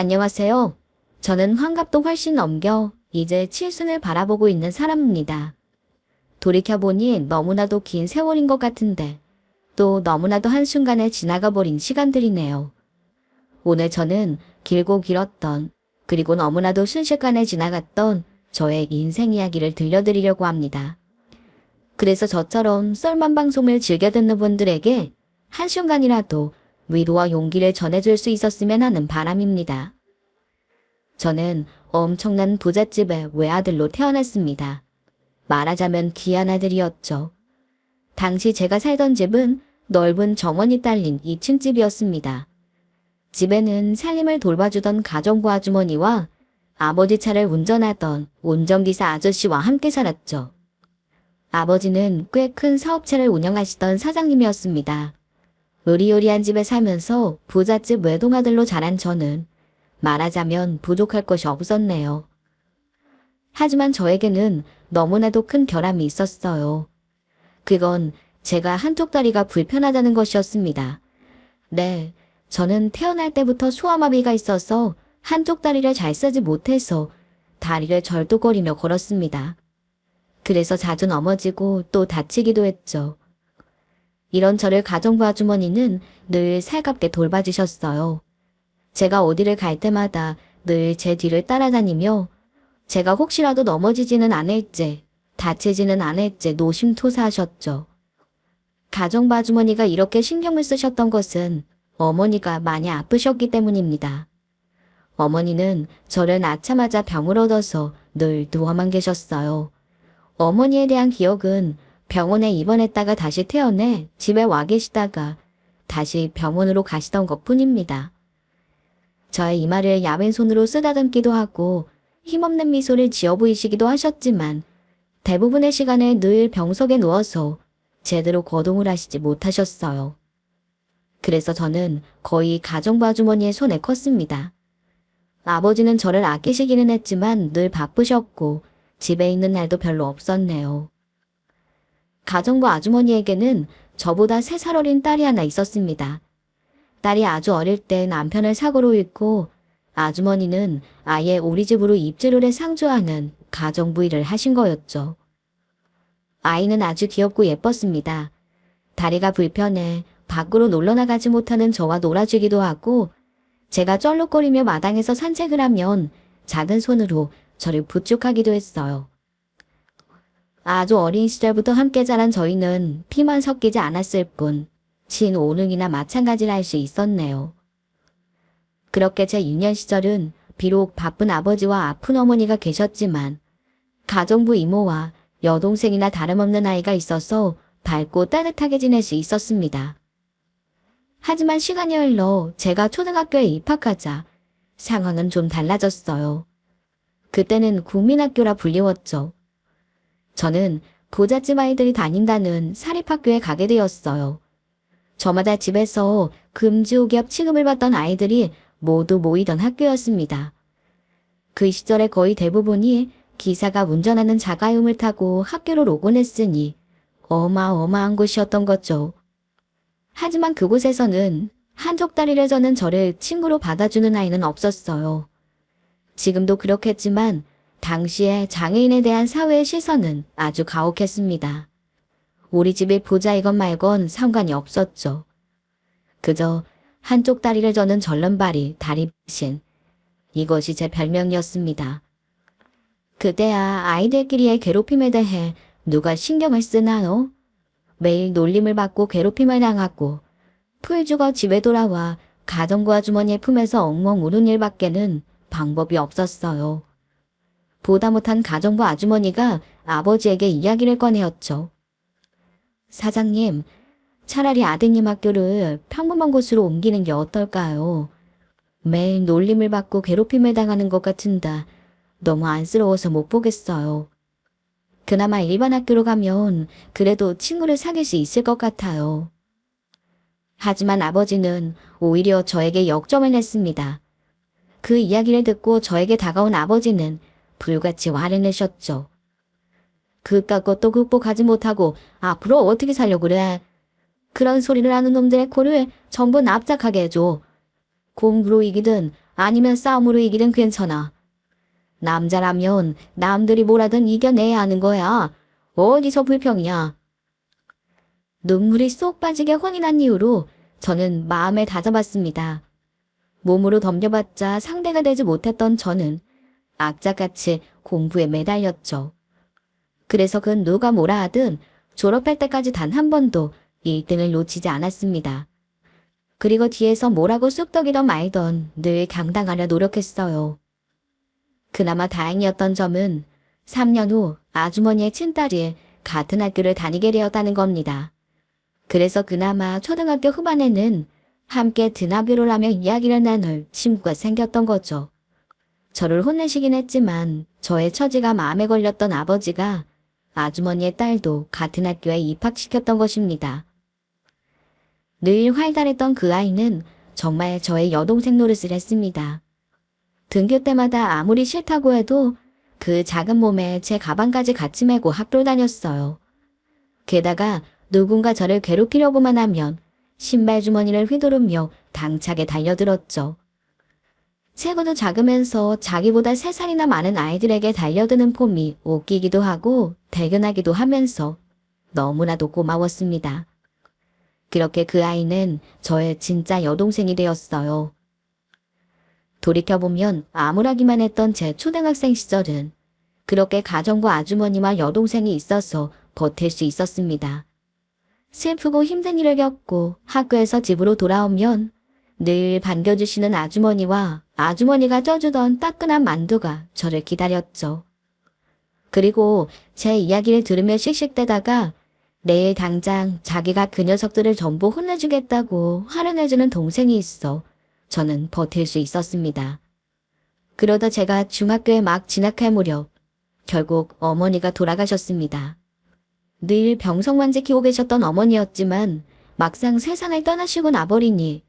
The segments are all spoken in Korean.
안녕하세요. 저는 환갑도 훨씬 넘겨 이제 칠순을 바라보고 있는 사람입니다. 돌이켜보니 너무나도 긴 세월인 것 같은데 또 너무나도 한순간에 지나가 버린 시간들이네요. 오늘 저는 길고 길었던 그리고 너무나도 순식간에 지나갔던 저의 인생 이야기를 들려드리려고 합니다. 그래서 저처럼 썰만 방송을 즐겨 듣는 분들에게 한순간이라도 위로와 용기를 전해줄 수 있었으면 하는 바람입니다. 저는 엄청난 부잣집의 외아들로 태어났습니다. 말하자면 귀한 아들이었죠. 당시 제가 살던 집은 넓은 정원이 딸린 2층 집이었습니다. 집에는 살림을 돌봐주던 가정부 아주머니와 아버지 차를 운전하던 운전기사 아저씨와 함께 살았죠. 아버지는 꽤 큰 사업체를 운영하시던 사장님이었습니다. 의리의리한 집에 살면서 부잣집 외동아들로 자란 저는 말하자면 부족할 것이 없었네요. 하지만 저에게는 너무나도 큰 결함이 있었어요. 그건 제가 한쪽 다리가 불편하다는 것이었습니다. 네, 저는 태어날 때부터 소아마비가 있어서 한쪽 다리를 잘 쓰지 못해서 다리를 절뚝거리며 걸었습니다. 그래서 자주 넘어지고 또 다치기도 했죠. 이런 저를 가정부 아주머니는 늘 살갑게 돌봐주셨어요. 제가 어디를 갈 때마다 늘 제 뒤를 따라다니며 제가 혹시라도 넘어지지는 않을지, 다치지는 않을지 노심초사하셨죠. 가정부 아주머니가 이렇게 신경을 쓰셨던 것은 어머니가 많이 아프셨기 때문입니다. 어머니는 저를 낳자마자 병을 얻어서 늘 누워만 계셨어요. 어머니에 대한 기억은 병원에 입원했다가 다시 퇴원해 집에 와 계시다가 다시 병원으로 가시던 것뿐입니다. 저의 이마를 야윈 손으로 쓰다듬기도 하고 힘없는 미소를 지어 보이시기도 하셨지만 대부분의 시간에 늘 병석에 누워서 제대로 거동을 하시지 못하셨어요. 그래서 저는 거의 가정부 아주머니의 손에 컸습니다. 아버지는 저를 아끼시기는 했지만 늘 바쁘셨고 집에 있는 날도 별로 없었네요. 가정부 아주머니에게는 저보다 3살 어린 딸이 하나 있었습니다. 딸이 아주 어릴 때 남편을 사고로 잃고 아주머니는 아예 우리 집으로 입주를 해 상주하는 가정부 일을 하신 거였죠. 아이는 아주 귀엽고 예뻤습니다. 다리가 불편해 밖으로 놀러 나가지 못하는 저와 놀아주기도 하고 제가 쩔룩거리며 마당에서 산책을 하면 작은 손으로 저를 부축하기도 했어요. 아주 어린 시절부터 함께 자란 저희는 피만 섞이지 않았을 뿐 친오능이나 마찬가지라 할 수 있었네요. 그렇게 제 유년 시절은 비록 바쁜 아버지와 아픈 어머니가 계셨지만 가정부 이모와 여동생이나 다름없는 아이가 있어서 밝고 따뜻하게 지낼 수 있었습니다. 하지만 시간이 흘러 제가 초등학교에 입학하자 상황은 좀 달라졌어요. 그때는 국민학교라 불리웠죠. 저는 부잣집 아이들이 다닌다는 사립학교에 가게 되었어요. 저마다 집에서 금지옥엽 취급을 받던 아이들이 모두 모이던 학교였습니다. 그 시절에 거의 대부분이 기사가 운전하는 자가용을 타고 학교로 오곤 했으니 어마어마한 곳이었던 거죠. 하지만 그곳에서는 한쪽 다리를 저는 저를 친구로 받아주는 아이는 없었어요. 지금도 그렇겠지만 당시에 장애인에 대한 사회의 시선은 아주 가혹했습니다. 우리 집이 부자이건 말건 상관이 없었죠. 그저 한쪽 다리를 저는 절름발이 다리신 이것이 제 별명이었습니다. 그때야 아이들끼리의 괴롭힘에 대해 누가 신경을 쓰나요? 매일 놀림을 받고 괴롭힘을 당하고 풀 죽어 집에 돌아와 가정부 아주머니의 품에서 엉엉 우는 일밖에는 방법이 없었어요. 보다 못한 가정부 아주머니가 아버지에게 이야기를 꺼내었죠. 사장님, 차라리 아드님 학교를 평범한 곳으로 옮기는 게 어떨까요? 매일 놀림을 받고 괴롭힘을 당하는 것 같은데 너무 안쓰러워서 못 보겠어요. 그나마 일반 학교로 가면 그래도 친구를 사귈 수 있을 것 같아요. 하지만 아버지는 오히려 저에게 역점을 냈습니다. 그 이야기를 듣고 저에게 다가온 아버지는 불같이 화를 내셨죠. 그깟 것도 극복하지 못하고 앞으로 어떻게 살려고 그래? 그런 소리를 하는 놈들의 코를 전부 납작하게 해줘. 공부로 이기든 아니면 싸움으로 이기든 괜찮아. 남자라면 남들이 뭐라든 이겨내야 하는 거야. 어디서 불평이야. 눈물이 쏙 빠지게 혼이 난 이후로 저는 마음을 다잡았습니다. 몸으로 덤벼봤자 상대가 되지 못했던 저는 악착같이 공부에 매달렸죠. 그래서 그 누가 뭐라 하든 졸업할 때까지 단 한 번도 1등을 놓치지 않았습니다. 그리고 뒤에서 뭐라고 쑥덕이던 말던 늘 당당하려 노력했어요. 그나마 다행이었던 점은 3년 후 아주머니의 친딸이 같은 학교를 다니게 되었다는 겁니다. 그래서 그나마 초등학교 후반에는 함께 드나비를 하며 이야기를 나눌 친구가 생겼던 거죠. 저를 혼내시긴 했지만 저의 처지가 마음에 걸렸던 아버지가 아주머니의 딸도 같은 학교에 입학시켰던 것입니다. 늘 활달했던 그 아이는 정말 저의 여동생 노릇을 했습니다. 등교 때마다 아무리 싫다고 해도 그 작은 몸에 제 가방까지 같이 메고 학교를 다녔어요. 게다가 누군가 저를 괴롭히려고만 하면 신발 주머니를 휘두르며 당차게 달려들었죠. 체구도 작으면서 자기보다 3살이나 많은 아이들에게 달려드는 폼이 웃기기도 하고 대견하기도 하면서 너무나도 고마웠습니다. 그렇게 그 아이는 저의 진짜 여동생이 되었어요. 돌이켜보면 암울하기만 했던 제 초등학생 시절은 그렇게 가정과 아주머니와 여동생이 있어서 버틸 수 있었습니다. 슬프고 힘든 일을 겪고 학교에서 집으로 돌아오면 늘 반겨주시는 아주머니와 아주머니가 쪄주던 따끈한 만두가 저를 기다렸죠. 그리고 제 이야기를 들으며 씩씩대다가 내일 당장 자기가 그 녀석들을 전부 혼내주겠다고 화를 내주는 동생이 있어 저는 버틸 수 있었습니다. 그러다 제가 중학교에 막 진학할 무렵 결국 어머니가 돌아가셨습니다. 늘 병석만 지키고 계셨던 어머니였지만 막상 세상을 떠나시고 나버리니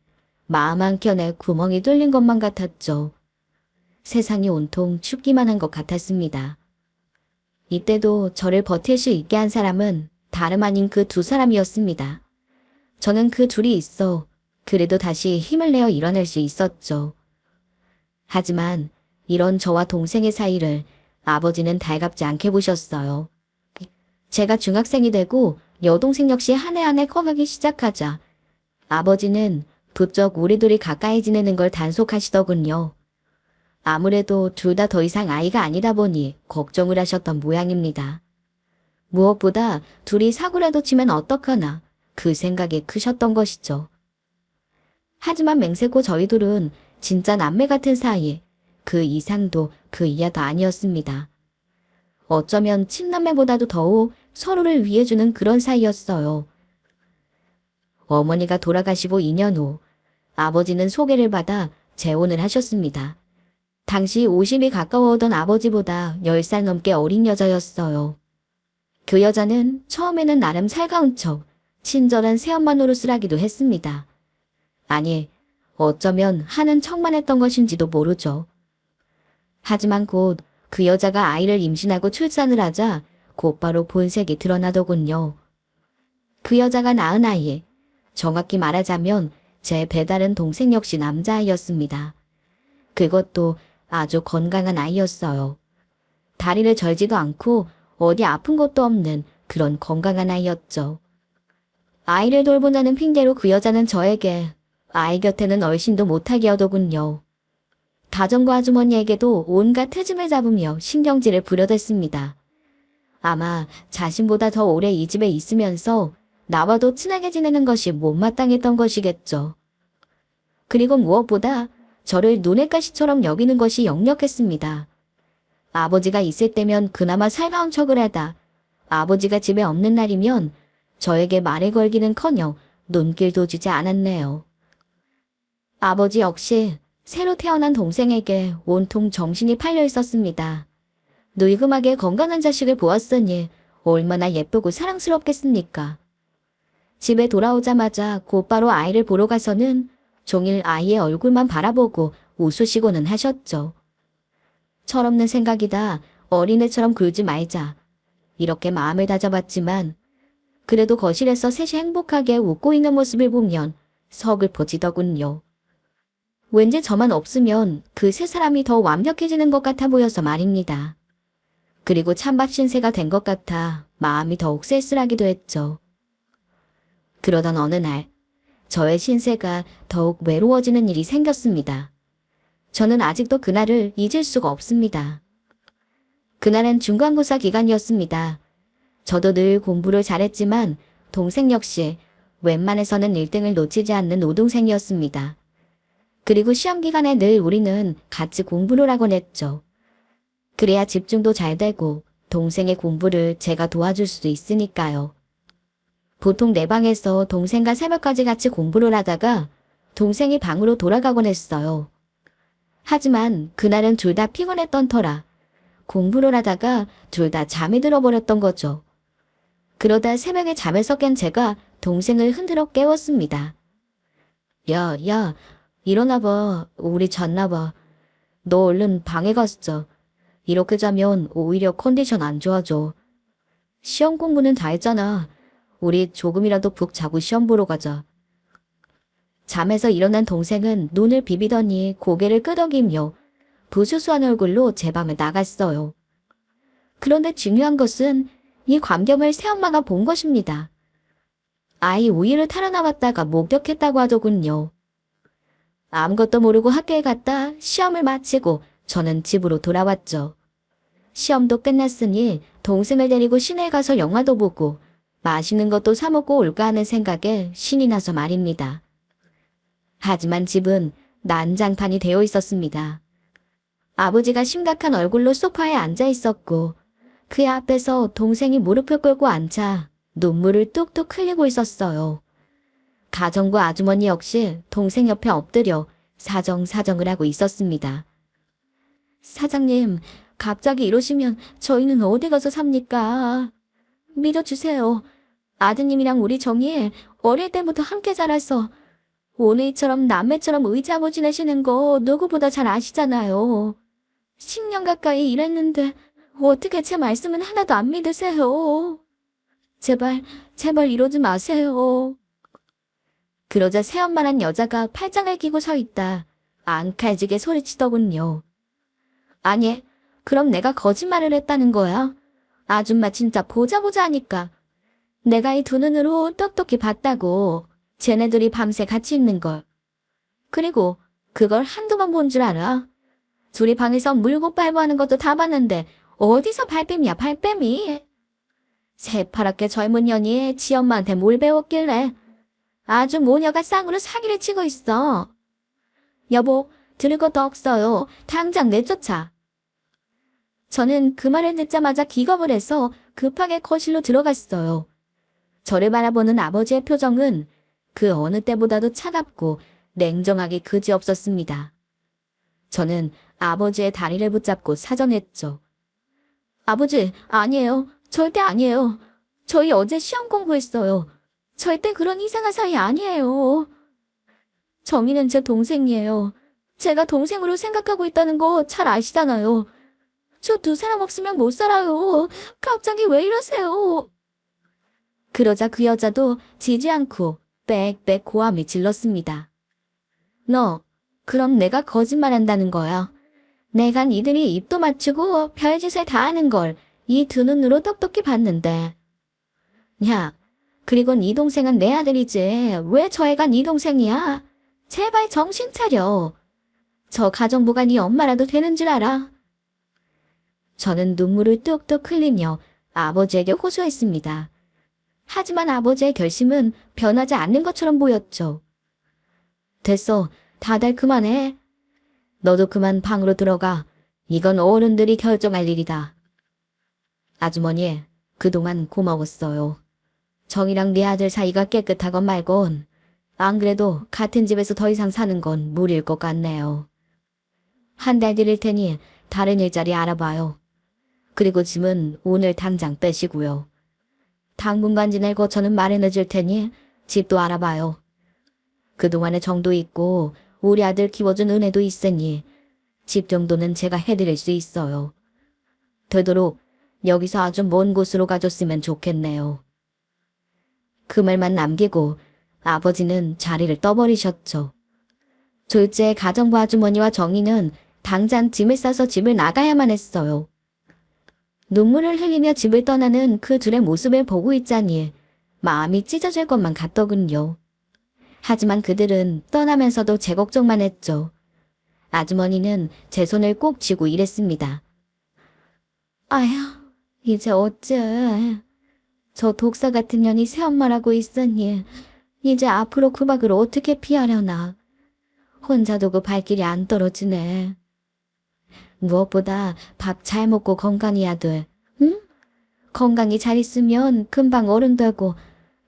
마음 한켠에 구멍이 뚫린 것만 같았죠. 세상이 온통 춥기만 한 것 같았습니다. 이때도 저를 버틸 수 있게 한 사람은 다름 아닌 그 2사람이었습니다. 저는 그 둘이 있어 그래도 다시 힘을 내어 일어날 수 있었죠. 하지만 이런 저와 동생의 사이를 아버지는 달갑지 않게 보셨어요. 제가 중학생이 되고 여동생 역시 한 해 한 해 커가기 시작하자 아버지는 부쩍 우리 둘이 가까이 지내는 걸 단속하시더군요. 아무래도 둘 다 더 이상 아이가 아니다 보니 걱정을 하셨던 모양입니다. 무엇보다 둘이 사고라도 치면 어떡하나 그 생각이 크셨던 것이죠. 하지만 맹세코 저희 둘은 진짜 남매 같은 사이, 그 이상도 그 이하도 아니었습니다. 어쩌면 친남매보다도 더욱 서로를 위해주는 그런 사이였어요. 어머니가 돌아가시고 2년 후 아버지는 소개를 받아 재혼을 하셨습니다. 당시 50이 가까워오던 아버지보다 10살 넘게 어린 여자였어요. 그 여자는 처음에는 나름 살가운 척 친절한 새엄마 노릇을 하기도 했습니다. 아니, 어쩌면 하는 척만 했던 것인지도 모르죠. 하지만 곧 그 여자가 아이를 임신하고 출산을 하자 곧바로 본색이 드러나더군요. 그 여자가 낳은 아이, 정확히 말하자면 제 배다른 동생 역시 남자아이였습니다. 그것도 아주 건강한 아이였어요. 다리를 절지도 않고 어디 아픈 것도 없는 그런 건강한 아이였죠. 아이를 돌본다는 핑계로 그 여자는 저에게 아이 곁에는 얼씬도 못하게 하더군요. 다정과 아주머니에게도 온갖 트집을 잡으며 신경질을 부려댔습니다. 아마 자신보다 더 오래 이 집에 있으면서 나와도 친하게 지내는 것이 못마땅했던 것이겠죠. 그리고 무엇보다 저를 눈의 가시처럼 여기는 것이 역력했습니다. 아버지가 있을 때면 그나마 살가운 척을 하다 아버지가 집에 없는 날이면 저에게 말을 걸기는커녕 눈길도 주지 않았네요. 아버지 역시 새로 태어난 동생에게 온통 정신이 팔려 있었습니다. 늙음하게 건강한 자식을 보았으니 얼마나 예쁘고 사랑스럽겠습니까. 집에 돌아오자마자 곧바로 아이를 보러 가서는 종일 아이의 얼굴만 바라보고 웃으시고는 하셨죠. 철없는 생각이다. 어린애처럼 굴지 말자. 이렇게 마음을 다잡았지만 그래도 거실에서 셋이 행복하게 웃고 있는 모습을 보면 서글퍼지더군요. 왠지 저만 없으면 그 세 사람이 더 완벽해지는 것 같아 보여서 말입니다. 그리고 찬밥 신세가 된 것 같아 마음이 더욱 쓸쓸하기도 했죠. 그러던 어느 날 저의 신세가 더욱 외로워지는 일이 생겼습니다. 저는 아직도 그날을 잊을 수가 없습니다. 그날은 중간고사 기간이었습니다. 저도 늘 공부를 잘했지만 동생 역시 웬만해서는 1등을 놓치지 않는 노동생이었습니다. 그리고 시험 기간에 늘 우리는 같이 공부를 하곤 했죠. 그래야 집중도 잘 되고 동생의 공부를 제가 도와줄 수도 있으니까요. 보통 내 방에서 동생과 새벽까지 같이 공부를 하다가 동생이 방으로 돌아가곤 했어요. 하지만 그날은 둘 다 피곤했던 터라 공부를 하다가 둘 다 잠이 들어버렸던 거죠. 그러다 새벽에 잠에서 깬 제가 동생을 흔들어 깨웠습니다. 야, 일어나봐. 우리 잤나봐. 너 얼른 방에 갔어. 이렇게 자면 오히려 컨디션 안 좋아져. 시험 공부는 다 했잖아. 우리 조금이라도 푹 자고 시험 보러 가자. 잠에서 일어난 동생은 눈을 비비더니 고개를 끄덕이며 부수수한 얼굴로 제 방에 나갔어요. 그런데 중요한 것은 이 광경을 새엄마가 본 것입니다. 아이 우유를 타러 나왔다가 목격했다고 하더군요. 아무것도 모르고 학교에 갔다 시험을 마치고 저는 집으로 돌아왔죠. 시험도 끝났으니 동생을 데리고 시내에 가서 영화도 보고 맛있는 것도 사 먹고 올까 하는 생각에 신이 나서 말입니다. 하지만 집은 난장판이 되어 있었습니다. 아버지가 심각한 얼굴로 소파에 앉아 있었고 그의 앞에서 동생이 무릎을 꿇고 앉아 눈물을 뚝뚝 흘리고 있었어요. 가정부 아주머니 역시 동생 옆에 엎드려 사정을 하고 있었습니다. 사장님, 갑자기 이러시면 저희는 어디 가서 삽니까? 믿어주세요. 아드님이랑 우리 정희 어릴 때부터 함께 자라서 오늘처럼 남매처럼 의지하고 지내시는 거 누구보다 잘 아시잖아요. 10년 가까이 일했는데 어떻게 제 말씀은 하나도 안 믿으세요? 제발 이러지 마세요. 그러자 새엄마란 여자가 팔짱을 끼고 서 있다 앙칼지게 소리치더군요. 아니, 그럼 내가 거짓말을 했다는 거야? 아줌마 진짜 보자 하니까. 내가 이 두 눈으로 똑똑히 봤다고. 쟤네들이 밤새 같이 있는 걸. 그리고 그걸 한두 번 본 줄 알아? 둘이 방에서 물고 빨고 하는 것도 다 봤는데 어디서 발뺌이야 발뺌이. 새파랗게 젊은 년이 지 엄마한테 뭘 배웠길래 아주 모녀가 쌍으로 사기를 치고 있어. 여보, 들을 것도 없어요. 당장 내쫓아. 저는 그 말을 듣자마자 기겁을 해서 급하게 거실로 들어갔어요. 저를 바라보는 아버지의 표정은 그 어느 때보다도 차갑고 냉정하기 그지없었습니다. 저는 아버지의 다리를 붙잡고 사정했죠. 아버지, 아니에요. 절대 아니에요. 저희 어제 시험 공부했어요. 절대 그런 이상한 사이 아니에요. 정희는 제 동생이에요. 제가 동생으로 생각하고 있다는 거 잘 아시잖아요. 저 두 사람 없으면 못 살아요. 갑자기 왜 이러세요? 그러자 그 여자도 지지 않고 빽빽 고함을 질렀습니다. 너, 그럼 내가 거짓말한다는 거야. 내가 니들이 입도 맞추고 별짓을 다 하는 걸 이 두 눈으로 똑똑히 봤는데. 야, 그리고 네 동생은 내 아들이지. 왜 저 애가 네 동생이야? 제발 정신 차려. 저 가정부가 네 엄마라도 되는 줄 알아? 저는 눈물을 뚝뚝 흘리며 아버지에게 호소했습니다. 하지만 아버지의 결심은 변하지 않는 것처럼 보였죠. 됐어. 다들 그만해. 너도 그만 방으로 들어가. 이건 어른들이 결정할 일이다. 아주머니, 그동안 고마웠어요. 정이랑 네 아들 사이가 깨끗하건 말건 안 그래도 같은 집에서 더 이상 사는 건 무리일 것 같네요. 한 달 드릴 테니 다른 일자리 알아봐요. 그리고 짐은 오늘 당장 빼시고요. 당분간 지낼 거 저는 마련해 줄 테니 집도 알아봐요. 그동안의 정도 있고 우리 아들 키워준 은혜도 있으니 집 정도는 제가 해드릴 수 있어요. 되도록 여기서 아주 먼 곳으로 가줬으면 좋겠네요. 그 말만 남기고 아버지는 자리를 떠버리셨죠. 졸지에 가정부 아주머니와 정희는 당장 짐을 싸서 집을 나가야만 했어요. 눈물을 흘리며 집을 떠나는 그 둘의 모습을 보고 있자니 마음이 찢어질 것만 같더군요. 하지만 그들은 떠나면서도 제 걱정만 했죠. 아주머니는 제 손을 꼭 쥐고 이랬습니다. 아휴, 이제 어째. 저 독사 같은 년이 새엄마라고 있으니 이제 앞으로 그 밖을 어떻게 피하려나. 혼자 두고 발길이 안 떨어지네. 무엇보다 밥 잘 먹고 건강해야 돼. 응? 건강히 잘 있으면 금방 어른 되고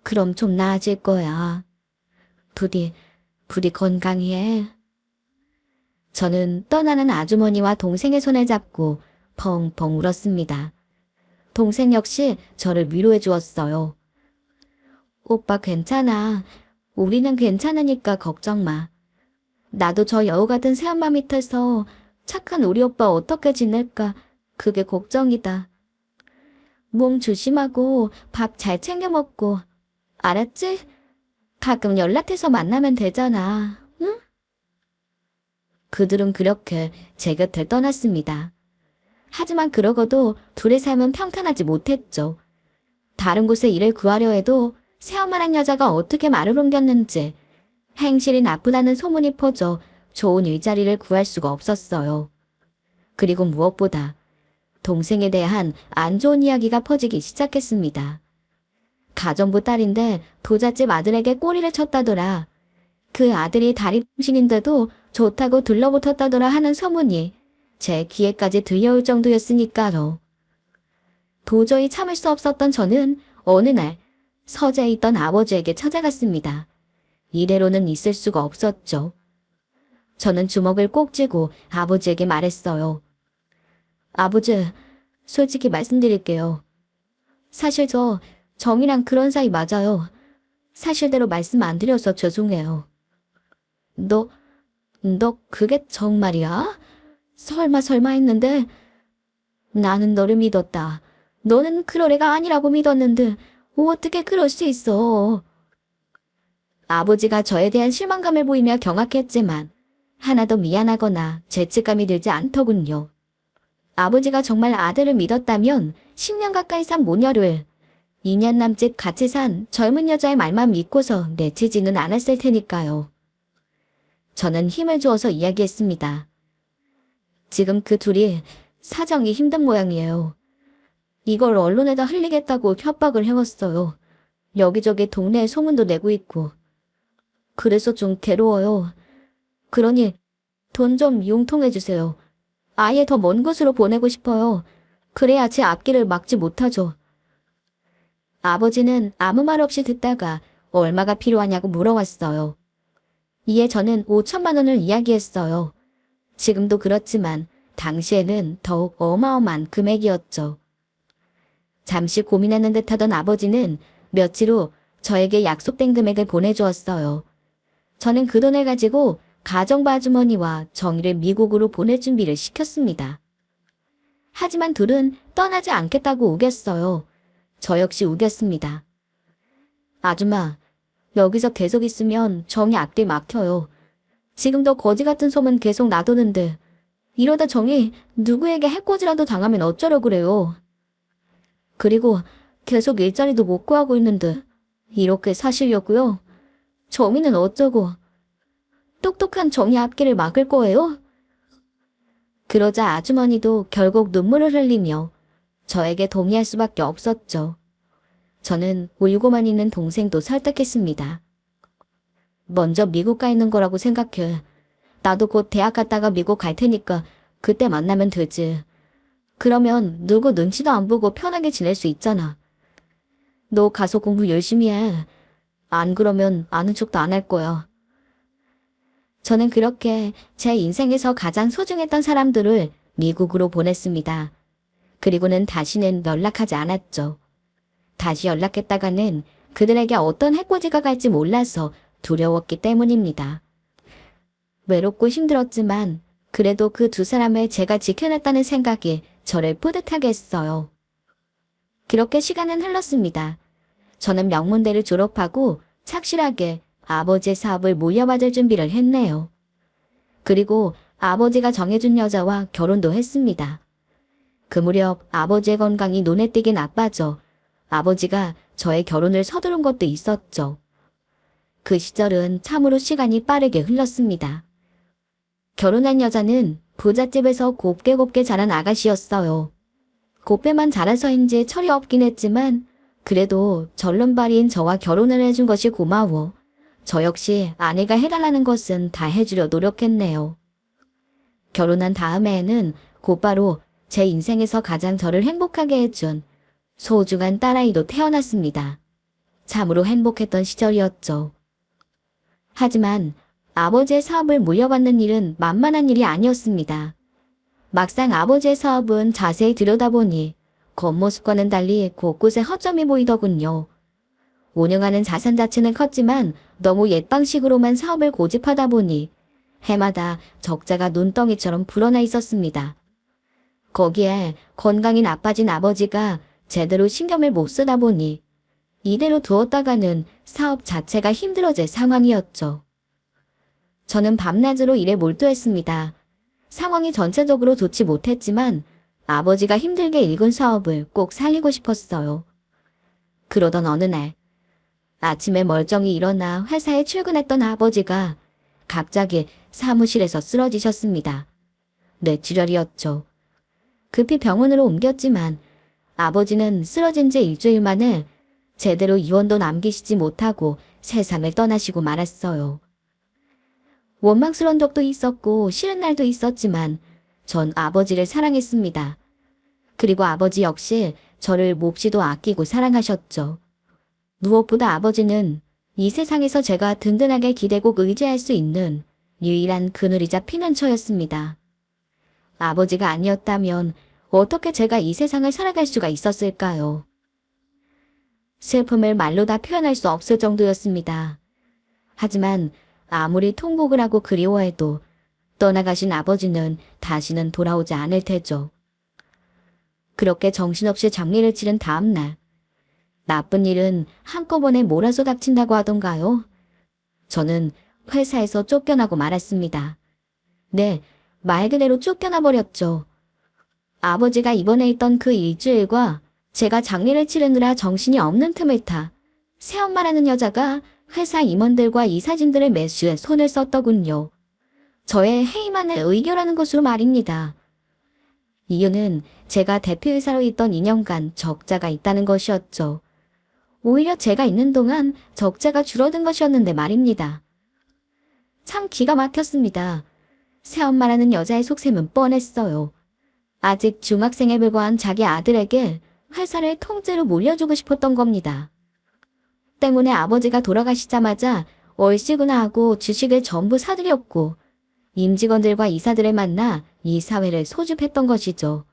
그럼 좀 나아질 거야. 부디 건강해. 저는 떠나는 아주머니와 동생의 손을 잡고 펑펑 울었습니다. 동생 역시 저를 위로해 주었어요. 오빠 괜찮아. 우리는 괜찮으니까 걱정 마. 나도 저 여우 같은 새엄마 밑에서 착한 우리 오빠 어떻게 지낼까 그게 걱정이다. 몸 조심하고 밥 잘 챙겨 먹고 알았지? 가끔 연락해서 만나면 되잖아. 응? 그들은 그렇게 제 곁을 떠났습니다. 하지만 그러고도 둘의 삶은 평탄하지 못했죠. 다른 곳에 일을 구하려 해도 새엄마란 여자가 어떻게 말을 옮겼는지 행실이 나쁘다는 소문이 퍼져 좋은 일자리를 구할 수가 없었어요. 그리고 무엇보다 동생에 대한 안 좋은 이야기가 퍼지기 시작했습니다. 가정부 딸인데 부잣집 아들에게 꼬리를 쳤다더라. 그 아들이 다리통신인데도 좋다고 들러붙었다더라 하는 소문이 제 귀에까지 들려올 정도였으니까요. 도저히 참을 수 없었던 저는 어느 날 서재에 있던 아버지에게 찾아갔습니다. 이대로는 있을 수가 없었죠. 저는 주먹을 꼭 쥐고 아버지에게 말했어요. 아버지, 솔직히 말씀드릴게요. 사실 저 정이랑 그런 사이 맞아요. 사실대로 말씀 안 드려서 죄송해요. 너 그게 정말이야? 설마 했는데 나는 너를 믿었다. 너는 그럴 애가 아니라고 믿었는데 어떻게 그럴 수 있어? 아버지가 저에 대한 실망감을 보이며 경악했지만 하나도 미안하거나 죄책감이 들지 않더군요. 아버지가 정말 아들을 믿었다면 10년 가까이 산 모녀를 2년 남짓 같이 산 젊은 여자의 말만 믿고서 내치지는 않았을 테니까요. 저는 힘을 주어서 이야기했습니다. 지금 그 둘이 사정이 힘든 모양이에요. 이걸 언론에다 흘리겠다고 협박을 해왔어요. 여기저기 동네에 소문도 내고 있고. 그래서 좀 괴로워요. 그러니 돈 좀 융통해주세요. 아예 더 먼 곳으로 보내고 싶어요. 그래야 제 앞길을 막지 못하죠. 아버지는 아무 말 없이 듣다가 얼마가 필요하냐고 물어왔어요. 이에 저는 5천만 원을 이야기했어요. 지금도 그렇지만 당시에는 더욱 어마어마한 금액이었죠. 잠시 고민하는 듯하던 아버지는 며칠 후 저에게 약속된 금액을 보내주었어요. 저는 그 돈을 가지고 가정부 아주머니와 정희를 미국으로 보낼 준비를 시켰습니다. 하지만 둘은 떠나지 않겠다고 우겼어요. 저 역시 우겼습니다. 아줌마, 여기서 계속 있으면 정희 앞길 막혀요. 지금도 거지 같은 소문 계속 나도는데 이러다 정희 누구에게 해코지라도 당하면 어쩌려 그래요. 그리고 계속 일자리도 못 구하고 있는데 이렇게 사시려고요? 정희는 어쩌고? 똑똑한 정희 앞길을 막을 거예요? 그러자 아주머니도 결국 눈물을 흘리며 저에게 동의할 수밖에 없었죠. 저는 울고만 있는 동생도 설득했습니다. 먼저 미국 가 있는 거라고 생각해. 나도 곧 대학 갔다가 미국 갈 테니까 그때 만나면 되지. 그러면 누구 눈치도 안 보고 편하게 지낼 수 있잖아. 너 가서 공부 열심히 해. 안 그러면 아는 척도 안 할 거야. 저는 그렇게 제 인생에서 가장 소중했던 사람들을 미국으로 보냈습니다. 그리고는 다시는 연락하지 않았죠. 다시 연락했다가는 그들에게 어떤 해코지가 갈지 몰라서 두려웠기 때문입니다. 외롭고 힘들었지만 그래도 그 두 사람을 제가 지켜냈다는 생각이 저를 뿌듯하게 했어요. 그렇게 시간은 흘렀습니다. 저는 명문대를 졸업하고 착실하게 아버지의 사업을 물려받을 준비를 했네요. 그리고 아버지가 정해준 여자와 결혼도 했습니다. 그 무렵 아버지의 건강이 눈에 띄게 나빠져 아버지가 저의 결혼을 서두른 것도 있었죠. 그 시절은 참으로 시간이 빠르게 흘렀습니다. 결혼한 여자는 부잣집에서 곱게 자란 아가씨였어요. 곱게만 자라서인지 철이 없긴 했지만 그래도 절름발이인 저와 결혼을 해준 것이 고마워. 저 역시 아내가 해달라는 것은 다 해주려 노력했네요. 결혼한 다음에는 곧바로 제 인생에서 가장 저를 행복하게 해준 소중한 딸아이도 태어났습니다. 참으로 행복했던 시절이었죠. 하지만 아버지의 사업을 물려받는 일은 만만한 일이 아니었습니다. 막상 아버지의 사업은 자세히 들여다보니 겉모습과는 달리 곳곳에 허점이 보이더군요. 운영하는 자산 자체는 컸지만 너무 옛 방식으로만 사업을 고집하다 보니 해마다 적자가 눈덩이처럼 불어나 있었습니다. 거기에 건강이 나빠진 아버지가 제대로 신경을 못 쓰다 보니 이대로 두었다가는 사업 자체가 힘들어질 상황이었죠. 저는 밤낮으로 일에 몰두했습니다. 상황이 전체적으로 좋지 못했지만 아버지가 힘들게 일군 사업을 꼭 살리고 싶었어요. 그러던 어느 날 아침에 멀쩡히 일어나 회사에 출근했던 아버지가 갑자기 사무실에서 쓰러지셨습니다. 뇌출혈이었죠. 급히 병원으로 옮겼지만 아버지는 쓰러진 지 일주일 만에 제대로 유언도 남기시지 못하고 세상을 떠나시고 말았어요. 원망스러운 적도 있었고 싫은 날도 있었지만 전 아버지를 사랑했습니다. 그리고 아버지 역시 저를 몹시도 아끼고 사랑하셨죠. 무엇보다 아버지는 이 세상에서 제가 든든하게 기대고 의지할 수 있는 유일한 그늘이자 피난처였습니다. 아버지가 아니었다면 어떻게 제가 이 세상을 살아갈 수가 있었을까요? 슬픔을 말로 다 표현할 수 없을 정도였습니다. 하지만 아무리 통곡을 하고 그리워해도 떠나가신 아버지는 다시는 돌아오지 않을 테죠. 그렇게 정신없이 장례를 치른 다음 날, 나쁜 일은 한꺼번에 몰아서 닥친다고 하던가요? 저는 회사에서 쫓겨나고 말았습니다. 네, 말 그대로 쫓겨나 버렸죠. 아버지가 입원해 있던 그 일주일과 제가 장례를 치르느라 정신이 없는 틈을 타 새엄마라는 여자가 회사 임원들과 이사진들의 매수에 손을 썼더군요. 저의 해임안을 의결하는 것으로 말입니다. 이유는 제가 대표이사로 있던 2년간 적자가 있다는 것이었죠. 오히려 제가 있는 동안 적자가 줄어든 것이었는데 말입니다. 참 기가 막혔습니다. 새엄마라는 여자의 속셈은 뻔했어요. 아직 중학생에 불과한 자기 아들에게 회사를 통째로 물려주고 싶었던 겁니다. 때문에 아버지가 돌아가시자마자 얼씨구나 하고 주식을 전부 사들였고 임직원들과 이사들을 만나 이 사회를 소집했던 것이죠.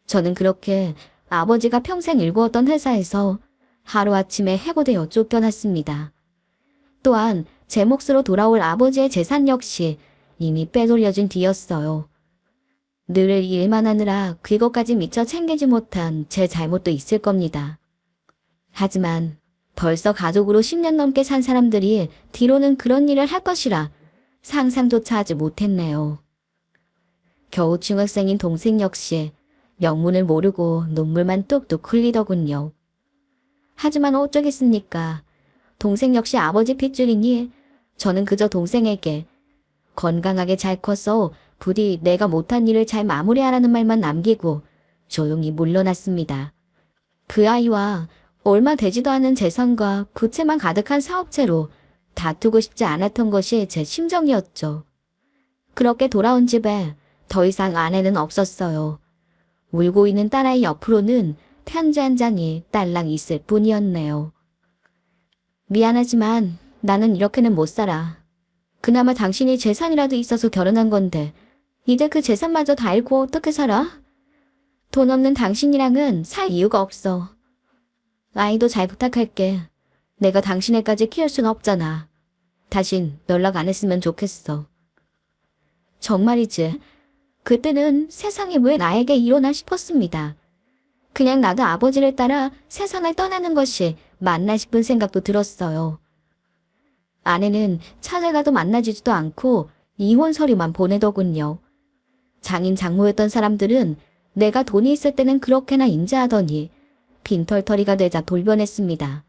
저는 그렇게 아버지가 평생 일구었던 회사에서 하루아침에 해고되어 쫓겨났습니다. 또한 제 몫으로 돌아올 아버지의 재산 역시 이미 빼돌려진 뒤였어요. 늘 일만 하느라 그것까지 미처 챙기지 못한 제 잘못도 있을 겁니다. 하지만 벌써 가족으로 10년 넘게 산 사람들이 뒤로는 그런 일을 할 것이라 상상조차 하지 못했네요. 겨우 중학생인 동생 역시 명문을 모르고 눈물만 뚝뚝 흘리더군요. 하지만 어쩌겠습니까? 동생 역시 아버지 핏줄이니 저는 그저 동생에게 건강하게 잘 컸어 부디 내가 못한 일을 잘 마무리하라는 말만 남기고 조용히 물러났습니다. 그 아이와 얼마 되지도 않은 재산과 부채만 가득한 사업체로 다투고 싶지 않았던 것이 제 심정이었죠. 그렇게 돌아온 집에 더 이상 아내는 없었어요. 울고 있는 딸아이 옆으로는 편지 한 장이 딸랑 있을 뿐이었네요. 미안하지만 나는 이렇게는 못 살아. 그나마 당신이 재산이라도 있어서 결혼한 건데 이제 그 재산마저 다 잃고 어떻게 살아? 돈 없는 당신이랑은 살 이유가 없어. 아이도 잘 부탁할게. 내가 당신애까지 키울 순 없잖아. 다신 연락 안 했으면 좋겠어. 정말이지. 그때는 세상에 왜 나에게 이러나 싶었습니다. 그냥 나도 아버지를 따라 세상을 떠나는 것이 맞나 싶은 생각도 들었어요. 아내는 찾아가도 만나주지도 않고 이혼 서류만 보내더군요. 장인 장모였던 사람들은 내가 돈이 있을 때는 그렇게나 인자하더니 빈털터리가 되자 돌변했습니다.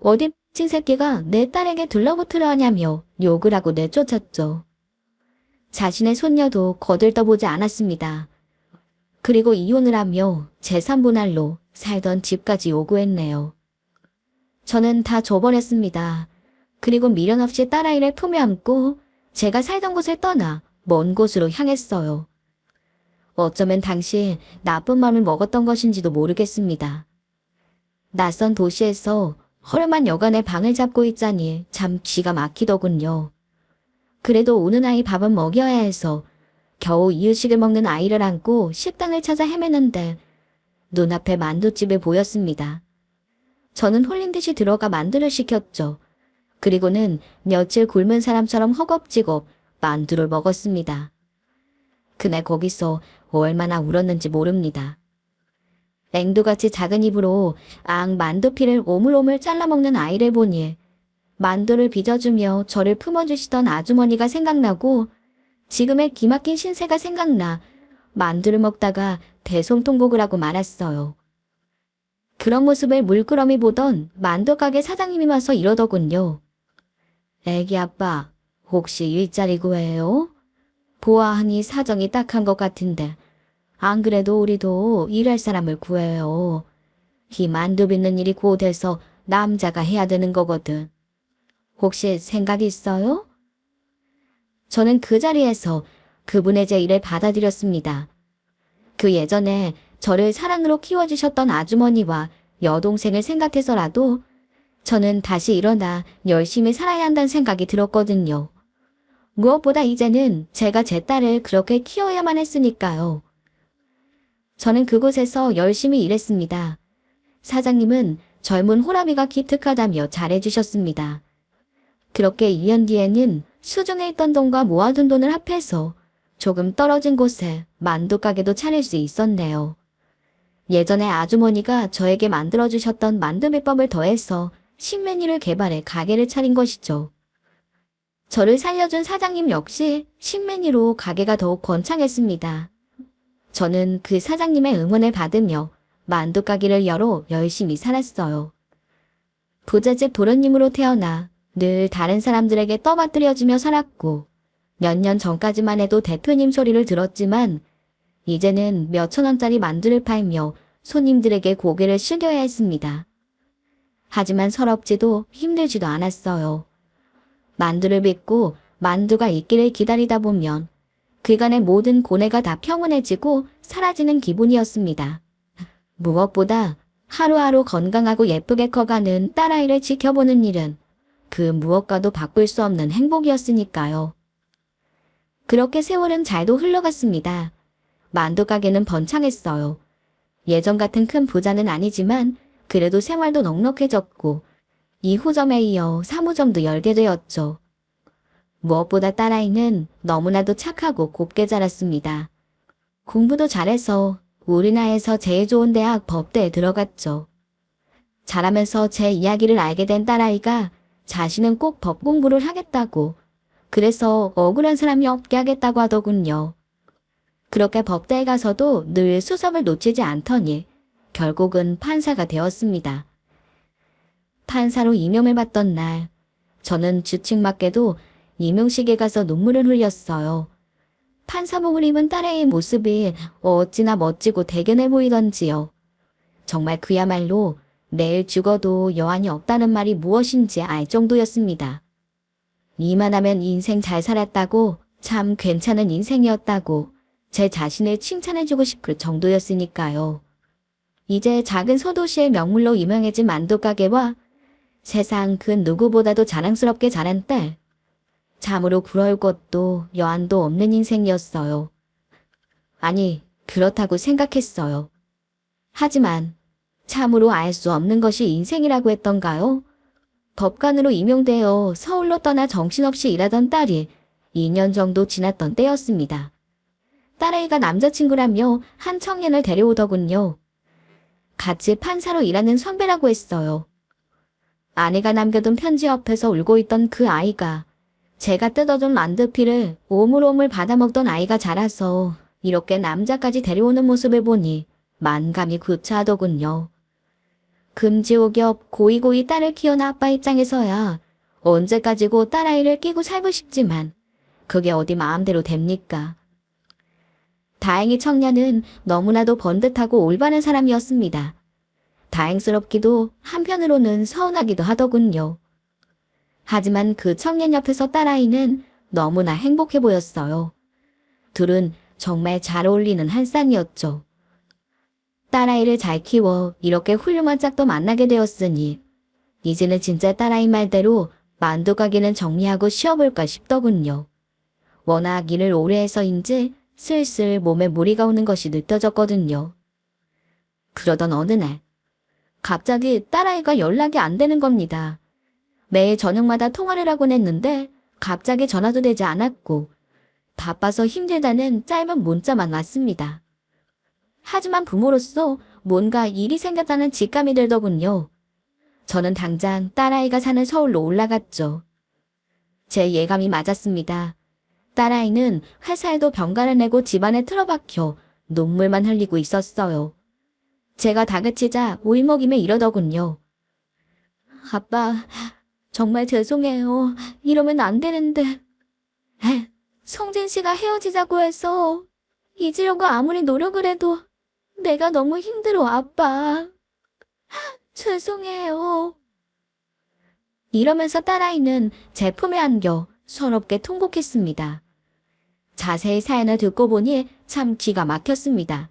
어디 미친 새끼가 내 딸에게 들러붙으려 하냐며 욕을 하고 내쫓았죠. 자신의 손녀도 거들떠보지 않았습니다. 그리고 이혼을 하며 재산 분할로 살던 집까지 요구했네요. 저는 다 줘버렸습니다. 그리고 미련 없이 딸아이를 품에 안고 제가 살던 곳을 떠나 먼 곳으로 향했어요. 어쩌면 당시 나쁜 마음을 먹었던 것인지도 모르겠습니다. 낯선 도시에서 허름한 여관에 방을 잡고 있자니 참 기가 막히더군요. 그래도 우는 아이 밥은 먹여야 해서 겨우 이유식을 먹는 아이를 안고 식당을 찾아 헤매는데 눈앞에 만두집이 보였습니다. 저는 홀린 듯이 들어가 만두를 시켰죠. 그리고는 며칠 굶은 사람처럼 허겁지겁 만두를 먹었습니다. 그날 거기서 얼마나 울었는지 모릅니다. 앵두같이 작은 입으로 만두피를 오물오물 잘라먹는 아이를 보니 만두를 빚어주며 저를 품어주시던 아주머니가 생각나고 지금의 기막힌 신세가 생각나 만두를 먹다가 대성통곡을 하고 말았어요. 그런 모습을 물끄러미 보던 만두가게 사장님이 와서 이러더군요. 애기 아빠, 혹시 일자리 구해요? 보아하니 사정이 딱한 것 같은데 안 그래도 우리도 일할 사람을 구해요. 이 만두 빚는 일이 곧해서 남자가 해야 되는 거거든. 혹시 생각 있어요? 저는 그 자리에서 그분의 제의를 받아들였습니다. 그 예전에 저를 사랑으로 키워주셨던 아주머니와 여동생을 생각해서라도 저는 다시 일어나 열심히 살아야 한다는 생각이 들었거든요. 무엇보다 이제는 제가 제 딸을 그렇게 키워야만 했으니까요. 저는 그곳에서 열심히 일했습니다. 사장님은 젊은 호랑이가 기특하다며 잘해주셨습니다. 그렇게 2년 뒤에는 수중에 있던 돈과 모아둔 돈을 합해서 조금 떨어진 곳에 만두가게도 차릴 수 있었네요. 예전에 아주머니가 저에게 만들어주셨던 만두 비법을 더해서 신메뉴를 개발해 가게를 차린 것이죠. 저를 살려준 사장님 역시 신메뉴로 가게가 더욱 번창했습니다. 저는 그 사장님의 응원을 받으며 만두가게를 열어 열심히 살았어요. 부잣집 도련님으로 태어나 늘 다른 사람들에게 떠받들여지며 살았고 몇 년 전까지만 해도 대표님 소리를 들었지만 이제는 몇천 원짜리 만두를 팔며 손님들에게 고개를 숙여야 했습니다. 하지만 서럽지도 힘들지도 않았어요. 만두를 빚고 만두가 있기를 기다리다 보면 그간의 모든 고뇌가 다 평온해지고 사라지는 기분이었습니다. 무엇보다 하루하루 건강하고 예쁘게 커가는 딸아이를 지켜보는 일은 그 무엇과도 바꿀 수 없는 행복이었으니까요. 그렇게 세월은 잘도 흘러갔습니다. 만두 가게는 번창했어요. 예전 같은 큰 부자는 아니지만 그래도 생활도 넉넉해졌고 2호점에 이어 3호점도 열게 되었죠. 무엇보다 딸아이는 너무나도 착하고 곱게 자랐습니다. 공부도 잘해서 우리나라에서 제일 좋은 대학 법대에 들어갔죠. 자라면서 제 이야기를 알게 된 딸아이가 자신은 꼭 법 공부를 하겠다고, 그래서 억울한 사람이 없게 하겠다고 하더군요. 그렇게 법대에 가서도 늘 수석을 놓치지 않더니 결국은 판사가 되었습니다. 판사로 임용을 받던 날, 저는 주칙맞게도 임용식에 가서 눈물을 흘렸어요. 판사복을 입은 딸의 모습이 어찌나 멋지고 대견해 보이던지요. 정말 그야말로 내일 죽어도 여한이 없다는 말이 무엇인지 알 정도였습니다. 이만하면 인생 잘 살았다고, 참 괜찮은 인생이었다고 제 자신을 칭찬해주고 싶을 정도였으니까요. 이제 작은 소도시의 명물로 유명해진 만두가게와 세상 그 누구보다도 자랑스럽게 자란 딸, 참으로 부러울 것도 여한도 없는 인생이었어요. 아니, 그렇다고 생각했어요. 하지만 참으로 알 수 없는 것이 인생이라고 했던가요? 법관으로 임용되어 서울로 떠나 정신없이 일하던 딸이 2년 정도 지났던 때였습니다. 딸아이가 남자친구라며 한 청년을 데려오더군요. 같이 판사로 일하는 선배라고 했어요. 아내가 남겨둔 편지 옆에서 울고 있던 그 아이가 제가 뜯어준 만두피를 오물오물 받아먹던 아이가 자라서 이렇게 남자까지 데려오는 모습을 보니 만감이 교차하더군요. 금지옥엽 고이고이 딸을 키운 아빠 입장에서야 언제까지고 딸아이를 끼고 살고 싶지만 그게 어디 마음대로 됩니까? 다행히 청년은 너무나도 번듯하고 올바른 사람이었습니다. 다행스럽기도 한편으로는 서운하기도 하더군요. 하지만 그 청년 옆에서 딸아이는 너무나 행복해 보였어요. 둘은 정말 잘 어울리는 한 쌍이었죠. 딸아이를 잘 키워 이렇게 훌륭한 짝도 만나게 되었으니 이제는 진짜 딸아이 말대로 만두 가게는 정리하고 쉬어볼까 싶더군요. 워낙 일을 오래 해서인지 슬슬 몸에 무리가 오는 것이 느껴졌거든요. 그러던 어느 날 갑자기 딸아이가 연락이 안 되는 겁니다. 매일 저녁마다 통화를 하곤 했는데 갑자기 전화도 되지 않았고 바빠서 힘들다는 짧은 문자만 왔습니다. 하지만 부모로서 뭔가 일이 생겼다는 직감이 들더군요. 저는 당장 딸아이가 사는 서울로 올라갔죠. 제 예감이 맞았습니다. 딸아이는 회사에도 병가를 내고 집안에 틀어박혀 눈물만 흘리고 있었어요. 제가 다그치자 울먹이며 이러더군요. 아빠, 정말 죄송해요. 이러면 안 되는데. 성진 씨가 헤어지자고 해서 잊으려고 아무리 노력을 해도 내가 너무 힘들어, 아빠. 죄송해요. 이러면서 딸아이는 제 품에 안겨 서럽게 통곡했습니다. 자세히 사연을 듣고 보니 참 기가 막혔습니다.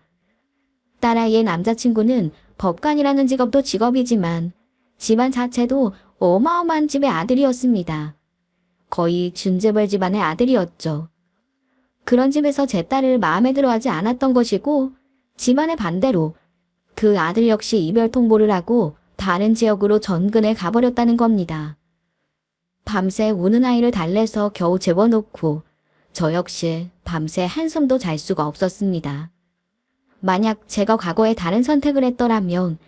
딸아이의 남자친구는 법관이라는 직업도 직업이지만 집안 자체도 어마어마한 집의 아들이었습니다. 거의 준재벌 집안의 아들이었죠. 그런 집에서 제 딸을 마음에 들어하지 않았던 것이고 집안의 반대로 그 아들 역시 이별 통보를 하고 다른 지역으로 전근에 가버렸다는 겁니다. 밤새 우는 아이를 달래서 겨우 재워놓고 저 역시 밤새 한숨도 잘 수가 없었습니다. 만약 제가 과거에 다른 선택을 했더라면,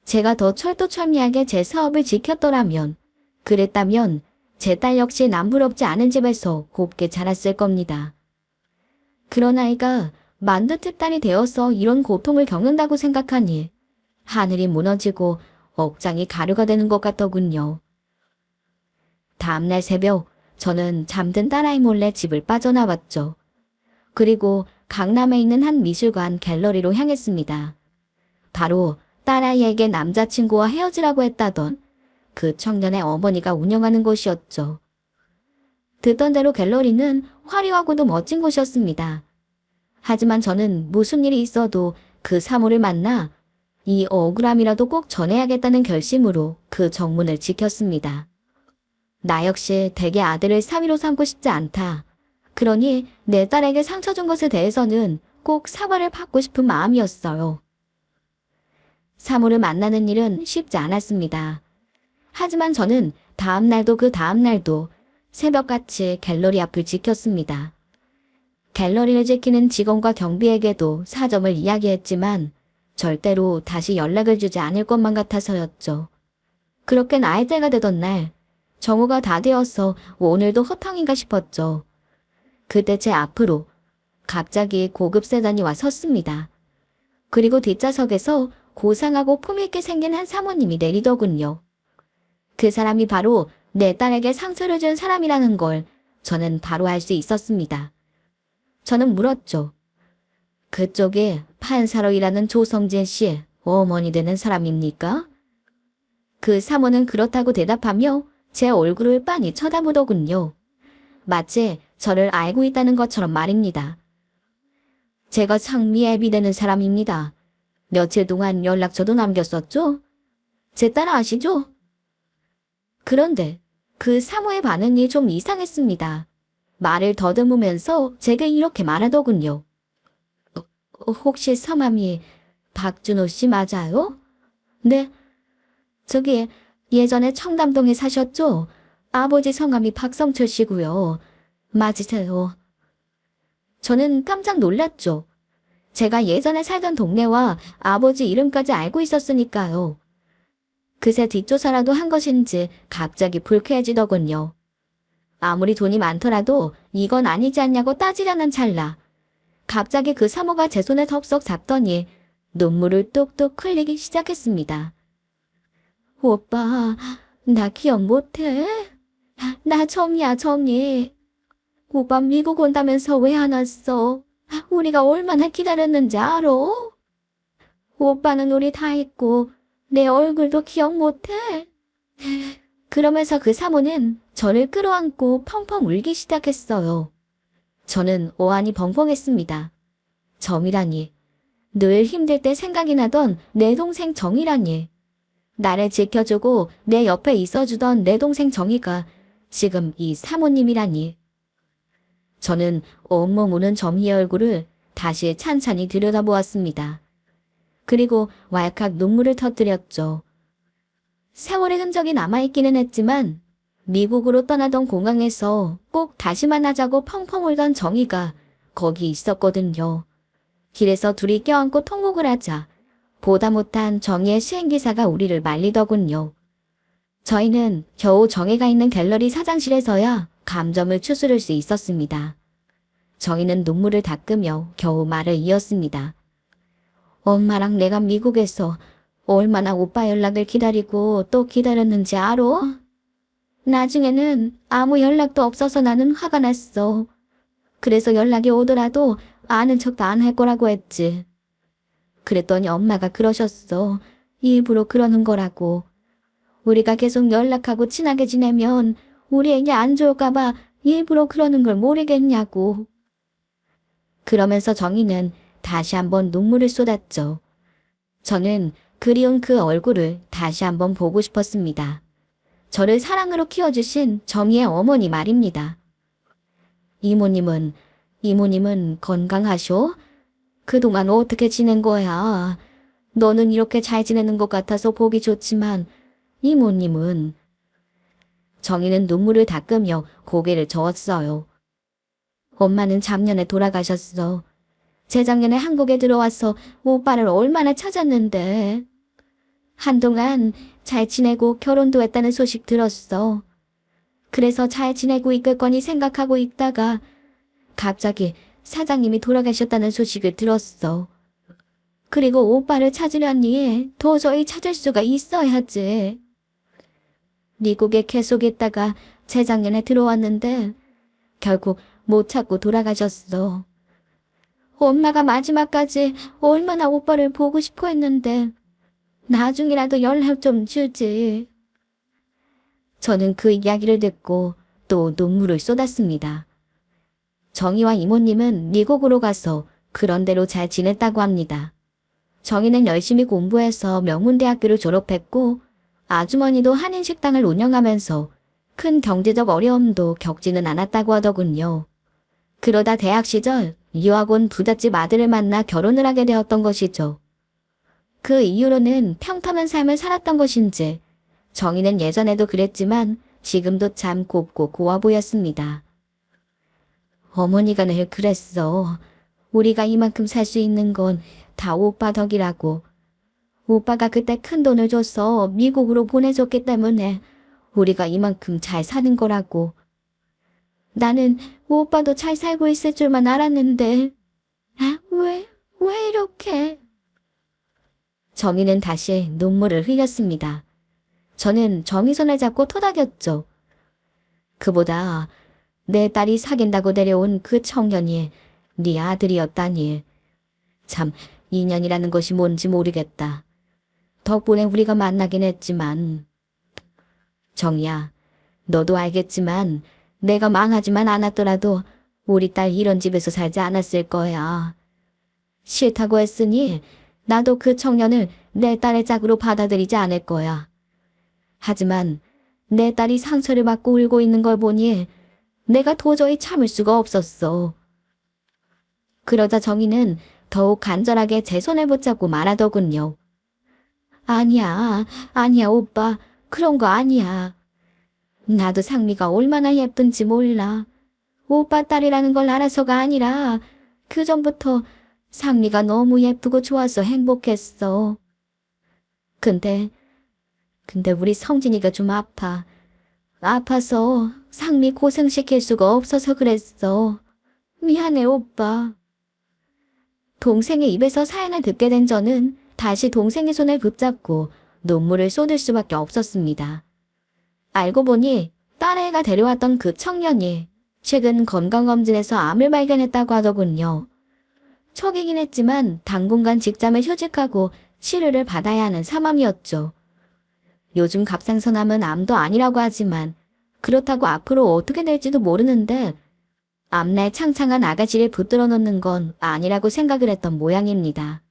제가 더 철두철미하게 제 사업을 지켰더라면, 그랬다면 제 딸 역시 남부럽지 않은 집에서 곱게 자랐을 겁니다. 그런 아이가 만두집 딸이 되어서 이런 고통을 겪는다고 생각하니 하늘이 무너지고 억장이 가루가 되는 것 같더군요. 다음날 새벽 저는 잠든 딸아이 몰래 집을 빠져나왔죠. 그리고 강남에 있는 한 미술관 갤러리로 향했습니다. 바로 딸아이에게 남자친구와 헤어지라고 했다던 그 청년의 어머니가 운영하는 곳이었죠. 듣던 대로 갤러리는 화려하고도 멋진 곳이었습니다. 하지만 저는 무슨 일이 있어도 그 사모를 만나 이 억울함이라도 꼭 전해야겠다는 결심으로 그 정문을 지켰습니다. 나 역시 댁의 아들을 사위로 삼고 싶지 않다. 그러니 내 딸에게 상처 준 것에 대해서는 꼭 사과를 받고 싶은 마음이었어요. 사모를 만나는 일은 쉽지 않았습니다. 하지만 저는 다음날도 그 다음날도 새벽같이 갤러리 앞을 지켰습니다. 갤러리를 지키는 직원과 경비에게도 사정을 이야기했지만 절대로 다시 연락을 주지 않을 것만 같아서였죠. 그렇게 나의 때가 되던 날 정오가 다 되어서 오늘도 허탕인가 싶었죠. 그때 제 앞으로 갑자기 고급 세단이 와 섰습니다. 그리고 뒷좌석에서 고상하고 품있게 생긴 한 사모님이 내리더군요. 그 사람이 바로 내 딸에게 상처를 준 사람이라는 걸 저는 바로 알 수 있었습니다. 저는 물었죠. 그쪽에 판사로 일하는 조성진 씨 어머니 되는 사람입니까? 그 사모는 그렇다고 대답하며 제 얼굴을 빤히 쳐다보더군요. 마치 저를 알고 있다는 것처럼 말입니다. 제가 상미 애비 되는 사람입니다. 며칠 동안 연락처도 남겼었죠? 제 딸 아시죠? 그런데 그 사모의 반응이 좀 이상했습니다. 말을 더듬으면서 제게 이렇게 말하더군요. 혹시 성함이 박준호 씨 맞아요? 네. 저기 예전에 청담동에 사셨죠? 아버지 성함이 박성철 씨고요. 맞으세요. 저는 깜짝 놀랐죠. 제가 예전에 살던 동네와 아버지 이름까지 알고 아무리 돈이 많더라도 이건 아니지 않냐고 따지려는 찰나. 갑자기 그 사모가 제 손에 덥석 잡더니 눈물을 뚝뚝 흘리기 시작했습니다. 오빠, 나 기억 못해? 나 정이야, 정이. 오빠 미국 온다면서 왜 안 왔어? 우리가 얼마나 기다렸는지 알아? 오빠는 우리 다 잊고 내 얼굴도 기억 못해? 그러면서 그 사모는 저를 끌어안고 펑펑 울기 시작했어요. 저는 오한이 벙벙했습니다. 정이라니. 늘 힘들 때 생각이 나던 내 동생 정이라니. 나를 지켜주고 내 옆에 있어주던 내 동생 정이가 지금 이 사모님이라니. 저는 엉엉 우는 정희의 얼굴을 다시 찬찬히 들여다보았습니다. 그리고 왈칵 눈물을 터뜨렸죠. 세월의 흔적이 남아있기는 했지만 미국으로 떠나던 공항에서 꼭 다시 만나자고 펑펑 울던 정희가 거기 있었거든요. 길에서 둘이 껴안고 통곡을 하자 보다 못한 정희의 시행기사가 우리를 말리더군요. 저희는 겨우 정희가 있는 갤러리 사장실에서야 감정을 추스를 수 있었습니다. 정희는 눈물을 닦으며 겨우 말을 이었습니다. 엄마랑 내가 미국에서 얼마나 오빠 연락을 기다리고 또 기다렸는지 알아? 나중에는 아무 연락도 없어서 나는 화가 났어. 그래서 연락이 오더라도 아는 척도 안 할 거라고 했지. 그랬더니 엄마가 그러셨어. 일부러 그러는 거라고. 우리가 계속 연락하고 친하게 지내면 우리에게 안 좋을까봐 일부러 그러는 걸 모르겠냐고. 그러면서 정희는 다시 한번 눈물을 쏟았죠. 저는 그리운 그 얼굴을 다시 한번 보고 싶었습니다. 저를 사랑으로 키워주신 정희의 어머니 말입니다. 이모님은 건강하쇼? 그동안 어떻게 지낸 거야? 너는 이렇게 잘 지내는 것 같아서 보기 좋지만 이모님은. 정희는 눈물을 닦으며 고개를 저었어요. 엄마는 작년에 돌아가셨어. 재작년에 한국에 들어와서 오빠를 얼마나 찾았는데. 한동안 잘 지내고 결혼도 했다는 소식 들었어. 그래서 잘 지내고 있을 거니 생각하고 있다가 갑자기 사장님이 돌아가셨다는 소식을 들었어. 그리고 오빠를 찾으려니 도저히 찾을 수가 있어야지. 미국에 계속 있다가 재작년에 들어왔는데 결국 못 찾고 돌아가셨어. 엄마가 마지막까지 얼마나 오빠를 보고 싶어 했는데 나중이라도 연락 좀 주지. 저는 그 이야기를 듣고 또 눈물을 쏟았습니다. 정희와 이모님은 미국으로 가서 그런대로 잘 지냈다고 합니다. 정희는 열심히 공부해서 명문대학교를 졸업했고 아주머니도 한인식당을 운영하면서 큰 경제적 어려움도 겪지는 않았다고 하더군요. 그러다 대학 시절 유학 온 부잣집 아들을 만나 결혼을 하게 되었던 것이죠. 그 이후로는 평탄한 삶을 살았던 것인지 정희는 예전에도 그랬지만 지금도 참 곱고 고와 보였습니다. 어머니가 늘 그랬어. 우리가 이만큼 살 수 있는 건 다 오빠 덕이라고. 오빠가 그때 큰 돈을 줘서 미국으로 보내줬기 때문에 우리가 이만큼 잘 사는 거라고. 나는 오빠도 잘 살고 있을 줄만 알았는데 왜 이렇게. 정희는 다시 눈물을 흘렸습니다. 저는 정희 손을 잡고 토닥였죠. 그보다 내 딸이 사귄다고 데려온 그 청년이 네 아들이었다니. 참 인연이라는 것이 뭔지 모르겠다. 덕분에 우리가 만나긴 했지만. 정희야, 너도 알겠지만 내가 망하지만 않았더라도 우리 딸 이런 집에서 살지 않았을 거야. 싫다고 했으니 나도 그 청년을 내 딸의 짝으로 받아들이지 않을 거야. 하지만 내 딸이 상처를 받고 울고 있는 걸 보니 내가 도저히 참을 수가 없었어. 그러자 정희는 더욱 간절하게 제 손을 붙잡고 말하더군요. 아니야 오빠. 그런 거 아니야. 나도 상미가 얼마나 예쁜지 몰라. 오빠 딸이라는 걸 알아서가 아니라 그전부터 상미가 너무 예쁘고 좋아서 행복했어. 근데 우리 성진이가 좀 아파. 아파서 상미 고생시킬 수가 없어서 그랬어. 미안해, 오빠. 동생의 입에서 사연을 듣게 된 저는 다시 동생의 손을 붙잡고 눈물을 쏟을 수밖에 없었습니다. 알고 보니 딸애가 데려왔던 그 청년이 최근 건강검진에서 암을 발견했다고 하더군요. 초기긴 했지만 당분간 직장을 휴직하고 치료를 받아야 하는 상황이었죠. 요즘 갑상선암은 암도 아니라고 하지만 그렇다고 앞으로 어떻게 될지도 모르는데 앞날 창창한 아가씨를 붙들어 놓는 건 아니라고 생각을 했던 모양입니다.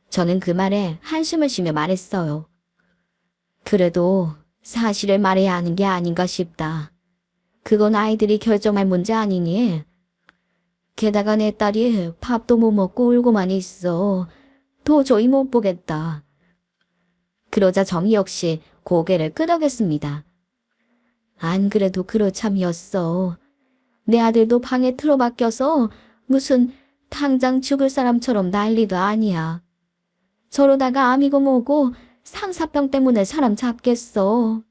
저는 그 말에 한숨을 쉬며 말했어요. 그래도 사실을 말해야 하는 게 아닌가 싶다. 그건 아이들이 결정할 문제 아니니. 게다가 내 딸이 밥도 못 먹고 울고만 있어. 도저히 못 보겠다. 그러자 정희 역시 고개를 끄덕였습니다. 안 그래도 그렇참이었어. 내 아들도 방에 틀어박혀서 무슨 당장 죽을 사람처럼 난리도 아니야. 저러다가 암이고 뭐고 상사병 때문에 사람 잡겠어.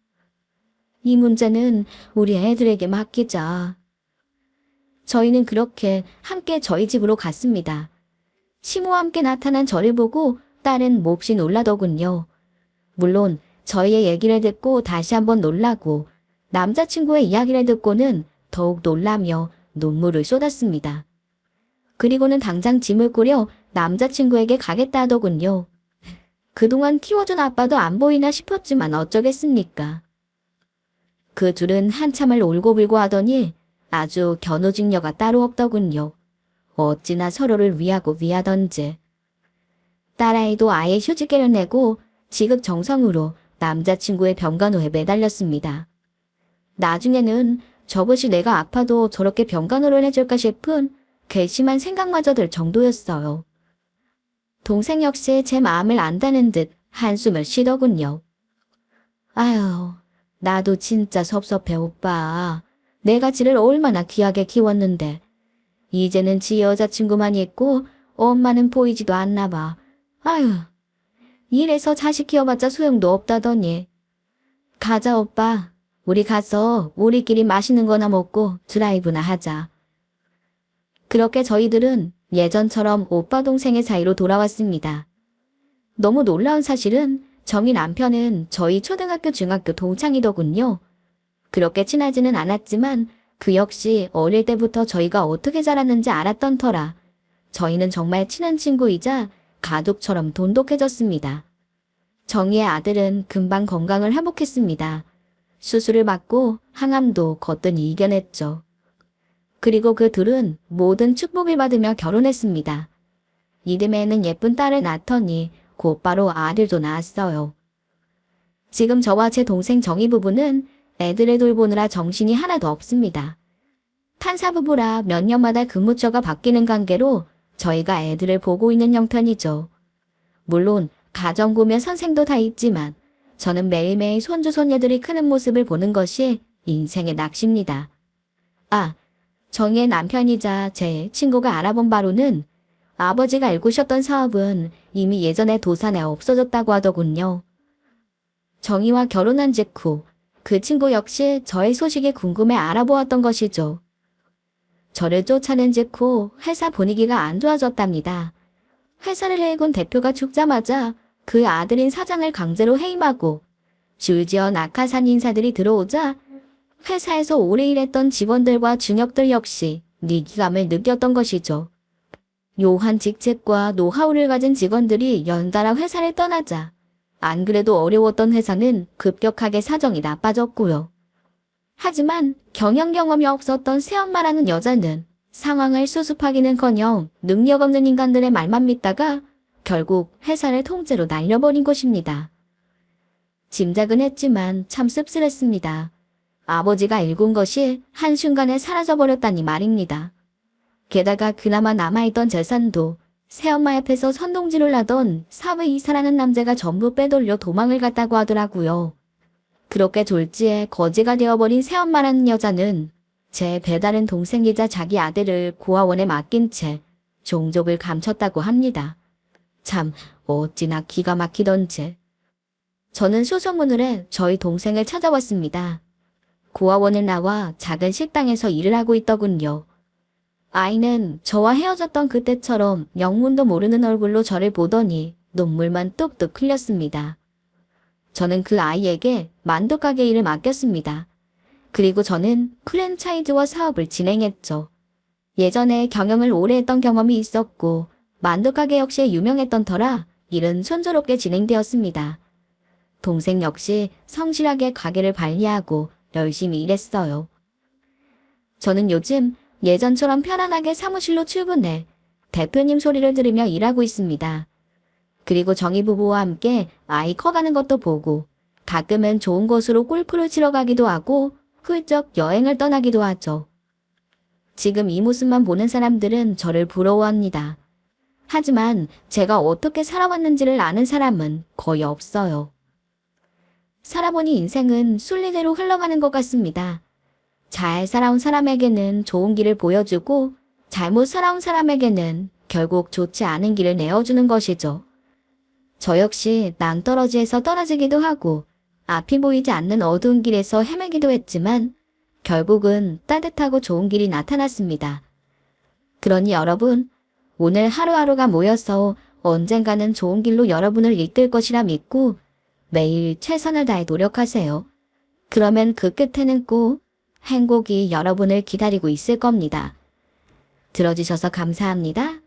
이 문제는 우리 애들에게 맡기자. 저희는 그렇게 함께 저희 집으로 갔습니다. 시모와 함께 나타난 저를 보고 딸은 몹시 놀라더군요. 물론 저희의 얘기를 듣고 다시 한번 놀라고 남자친구의 이야기를 듣고는 더욱 놀라며 눈물을 쏟았습니다. 그리고는 당장 짐을 꾸려 남자친구에게 가겠다 하더군요. 그동안 키워준 아빠도 안 보이나 싶었지만 어쩌겠습니까. 그 둘은 한참을 울고불고 하더니 아주 견우직녀가 따로 없더군요. 어찌나 서로를 위하고 위하던지. 딸아이도 아예 휴직계를 내고 지극정성으로 남자친구의 병간호에 매달렸습니다. 나중에는 저것이 내가 아파도 저렇게 병간호를 해줄까 싶은 괘씸한 생각마저 들 정도였어요. 동생 역시 제 마음을 안다는 듯 한숨을 쉬더군요. 아유, 나도 진짜 섭섭해, 오빠. 내가 지를 얼마나 귀하게 키웠는데 이제는 지 여자친구만 있고 엄마는 보이지도 않나 봐. 아유, 이래서 자식 키워봤자 소용도 없다더니. 가자, 오빠. 우리 가서 우리끼리 맛있는 거나 먹고 드라이브나 하자. 그렇게 저희들은 예전처럼 오빠 동생의 사이로 돌아왔습니다. 너무 놀라운 사실은 정희 남편은 저희 초등학교 중학교 동창이더군요. 그렇게 친하지는 않았지만 그 역시 어릴 때부터 저희가 어떻게 자랐는지 알았던 터라 저희는 정말 친한 친구이자 가족처럼 돈독해졌습니다. 정희의 아들은 금방 건강을 회복했습니다. 수술을 받고 항암도 거뜬히 이겨냈죠. 그리고 그 둘은 모든 축복을 받으며 결혼했습니다. 이듬해에는 예쁜 딸을 낳더니 곧바로 아들도 낳았어요. 지금 저와 제 동생 정희 부부는 애들을 돌보느라 정신이 하나도 없습니다. 판사 부부라 몇 년마다 근무처가 바뀌는 관계로 저희가 애들을 보고 있는 형편이죠. 물론 가정부며 선생도 다 있지만 저는 매일매일 손주 손녀들이 크는 모습을 보는 것이 인생의 낚시입니다. 아, 정희의 남편이자 제 친구가 알아본 바로는 아버지가 일구셨던 사업은 이미 예전에 도산에 없어졌다고 하더군요. 정희와 결혼한 직후 그 친구 역시 저의 소식이 궁금해 알아보았던 것이죠. 저를 쫓아낸 직후 회사 분위기가 안 좋아졌답니다. 회사를 일군 대표가 죽자마자 그 아들인 사장을 강제로 해임하고 줄지어 낙하산 인사들이 들어오자 회사에서 오래 일했던 직원들과 중역들 역시 위기감을 느꼈던 것이죠. 묘한 직책과 노하우를 가진 직원들이 연달아 회사를 떠나자 안 그래도 어려웠던 회사는 급격하게 사정이 나빠졌고요. 하지만 경영 경험이 없었던 새엄마라는 여자는 상황을 수습하기는커녕 능력 없는 인간들의 말만 믿다가 결국 회사를 통째로 날려버린 것입니다. 짐작은 했지만 참 씁쓸했습니다. 아버지가 일군 것이 한순간에 사라져버렸다니 말입니다. 게다가 그나마 남아있던 재산도 새엄마 옆에서 선동질을 하던 사회이사라는 남자가 전부 빼돌려 도망을 갔다고 하더라고요. 그렇게 졸지에 거지가 되어버린 새엄마라는 여자는 제 배다른 동생이자 자기 아들을 고아원에 맡긴 채 종족을 감췄다고 합니다. 참 어찌나 기가 막히던지. 저는 수소문을 해 저희 동생을 찾아왔습니다. 고아원을 나와 작은 식당에서 일을 하고 있더군요. 아이는 저와 헤어졌던 그때처럼 영문도 모르는 얼굴로 저를 보더니 눈물만 뚝뚝 흘렸습니다. 저는 그 아이에게 만두가게 일을 맡겼습니다. 그리고 저는 프랜차이즈와 사업을 진행했죠. 예전에 경영을 오래 했던 경험이 있었고 만두가게 역시 유명했던 터라 일은 순조롭게 진행되었습니다. 동생 역시 성실하게 가게를 관리하고 열심히 일했어요. 저는 요즘 예전처럼 편안하게 사무실로 출근해 대표님 소리를 들으며 일하고 있습니다. 그리고 정희 부부와 함께 아이 커가는 것도 보고 가끔은 좋은 곳으로 골프를 치러 가기도 하고 훌쩍 여행을 떠나기도 하죠. 지금 이 모습만 보는 사람들은 저를 부러워합니다. 하지만 제가 어떻게 살아왔는지를 아는 사람은 거의 없어요. 살아보니 인생은 순리대로 흘러가는 것 같습니다. 잘 살아온 사람에게는 좋은 길을 보여주고 잘못 살아온 사람에게는 결국 좋지 않은 길을 내어주는 것이죠. 저 역시 낭떠러지에서 떨어지기도 하고 앞이 보이지 않는 어두운 길에서 헤매기도 했지만 결국은 따뜻하고 좋은 길이 나타났습니다. 그러니 여러분, 오늘 하루하루가 모여서 언젠가는 좋은 길로 여러분을 이끌 것이라 믿고 매일 최선을 다해 노력하세요. 그러면 그 끝에는 꼭 행복이 여러분을 기다리고 있을 겁니다. 들어주셔서 감사합니다.